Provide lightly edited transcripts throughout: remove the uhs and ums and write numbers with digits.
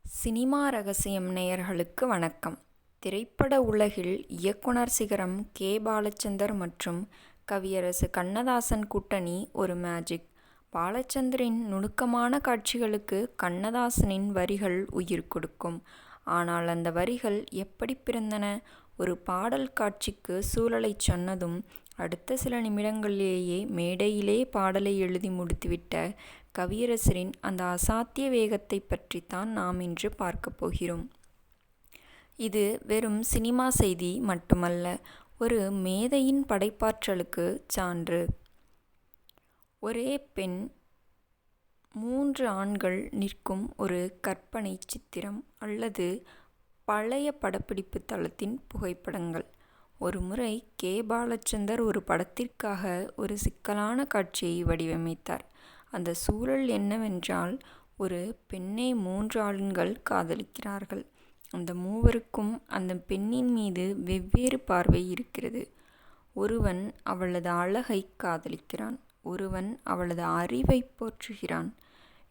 Cinema ரகசியம் நேயர்களுக்கு வணக்கம். திரைப்பட உலகில் இயக்குனர் சிகரம் கே. பாலச்சந்தர் மற்றும் கவியரசு கண்ணதாசன் கூட்டணி ஒரு மேஜிக். பாலச்சந்தரின் நுணுக்கமான காட்சிகளுக்கு கண்ணதாசனின் வரிகள் உயிர் கொடுக்கும். ஆனால் அந்த வரிகள் எப்படி பிறந்தன? ஒரு பாடல் காட்சிக்கு சூழலைச் சொன்னதும் அடுத்த சில நிமிடங்களிலேயே மேடையிலே பாடலை எழுதி முடித்துவிட்ட கவியரசரின் அந்த அசாத்திய வேகத்தை பற்றித்தான் நாம் இன்று பார்க்கப் போகிறோம். இது வெறும் சினிமா செய்தி மட்டுமல்ல, ஒரு மேதையின் படைப்பாற்றலுக்கு சான்று. ஒரே பெண், 3 ஆண்கள் நிற்கும் ஒரு கற்பனை சித்திரம் அல்லது பழைய படப்பிடிப்பு தளத்தின் புகைப்படங்கள். ஒருமுறை கே. பாலச்சந்தர் ஒரு படத்திற்காக ஒரு சிக்கலான காட்சியை வடிவமைத்தார். அந்த சூழல் என்னவென்றால், ஒரு பெண்ணை 3 ஆண்கள் காதலிக்கிறார்கள். அந்த மூவருக்கும் அந்த பெண்ணின் மீது வெவ்வேறு பார்வை இருக்கிறது. ஒருவன் அவளது அழகை காதலிக்கிறான், ஒருவன் அவளது அறிவை போற்றுகிறான்,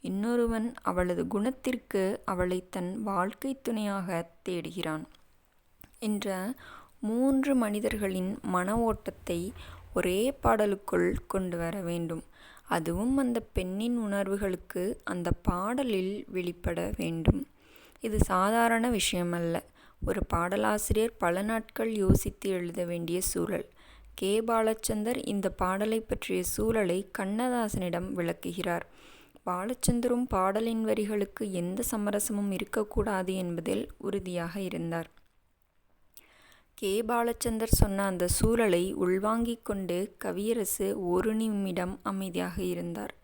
இன்னொருவன் அவளது குணத்திற்கு அவளை தன் வாழ்க்கை துணையாக தேடுகிறான் என்ற 3 மனிதர்களின் மன ஓட்டத்தை ஒரே பாடலுக்குள் கொண்டு வர வேண்டும். அதுவும் அந்த பெண்ணின் உணர்வுகளுக்கு அந்த பாடலில் வெளிப்பட வேண்டும். இது சாதாரண விஷயமல்ல. ஒரு பாடலாசிரியர் பல நாட்கள் யோசித்து எழுத வேண்டிய சூழல். கே. பாலச்சந்தர் இந்த பாடலை பற்றிய சூழலை கண்ணதாசனிடம் விளக்குகிறார். பாலச்சந்தரும் பாடலின் வரிகளுக்கு எந்த சமரசமும் இருக்கக்கூடாது என்பதில் உறுதியாக இருந்தார். கே. பாலச்சந்தர் சொன்ன அந்த சூழலை உள்வாங்கிக் கொண்டு கவியரசு ஒரு நிமிடம் அமைதியாக இருந்தார்.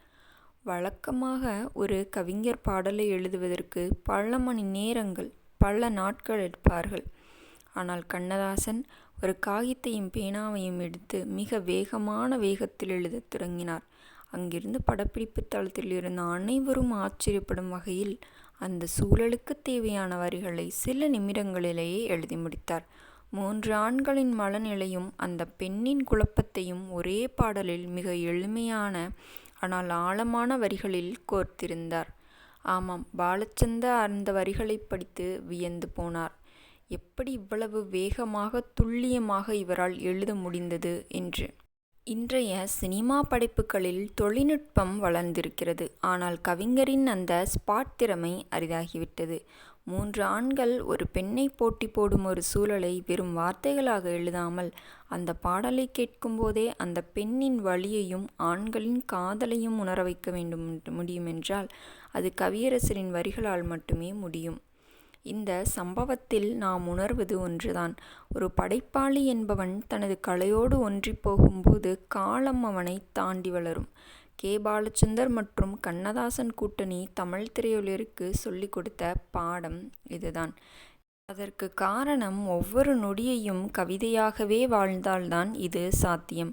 வழக்கமாக ஒரு கவிஞர் பாடலை எழுதுவதற்கு பல மணி நேரங்கள், பல நாட்கள் எடுப்பார்கள். ஆனால் கண்ணதாசன் ஒரு காகித்தையும் பேனாவையும் எடுத்து மிக வேகமான வேகத்தில் எழுதத் தொடங்கினார். அங்கிருந்து படப்பிடிப்பு தளத்தில் இருந்த அனைவரும் ஆச்சரியப்படும் வகையில் அந்த சூழலுக்கு தேவையான வரிகளை சில நிமிடங்களிலேயே எழுதி முடித்தார். 3 ஆண்களின் மனநிலையும் அந்த பெண்ணின் குழப்பத்தையும் ஒரே பாடலில் மிக எளிமையான ஆனால் ஆழமான வரிகளில் கோர்த்திருந்தார். ஆமாம், பாலச்சந்தர் அந்த வரிகளை படித்து வியந்து போனார். எப்படி இவ்வளவு வேகமாக, துல்லியமாக இவரால் எழுத முடிந்தது என்று. இன்றைய சினிமா படைப்புகளில் தொழில்நுட்பம் வளர்ந்திருக்கிறது. ஆனால் கவிஞரின் அந்த ஸ்பாட் திறமை அரிதாகிவிட்டது. 3 ஆண்கள் ஒரு பெண்ணை போட்டி போடும் ஒரு சூழலை வெறும் வார்த்தைகளாக எழுதாமல், அந்த பாடலை கேட்கும்போதே அந்த பெண்ணின் வலியையும் ஆண்களின் காதலையும் உணர வைக்க முடியுமென்றால் அது கவியரசரின் வரிகளால் மட்டுமே முடியும். இந்த சம்பவத்தில் நாம் உணர்வது ஒன்றுதான். ஒரு படைப்பாளி என்பவன் தனது கலையோடு ஒன்றி போகும்போது காலம் அவனை தாண்டி வளரும். கே. பாலச்சந்தர் மற்றும் கண்ணதாசன் கூட்டணி தமிழ் திரையுலகிற்கு சொல்லிக் கொடுத்த பாடம் இதுதான். அதற்கு காரணம், ஒவ்வொரு நொடியையும் கவிதையாகவே வாழ்ந்தால்தான் இது சாத்தியம்.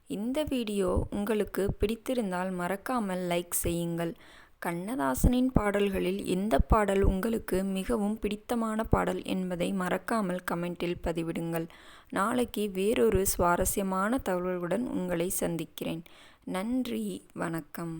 இந்த வீடியோ உங்களுக்கு பிடித்திருந்தால் மறக்காமல் லைக் செய்யுங்கள். கண்ணதாசனின் பாடல்களில் எந்த பாடல் உங்களுக்கு மிகவும் பிடித்தமான பாடல் என்பதை மறக்காமல் கமெண்டில் பதிவிடுங்கள். நாளைக்கு வேறொரு சுவாரஸ்யமான தகவல்களுடன் உங்களை சந்திக்கிறேன். நன்றி, வணக்கம்.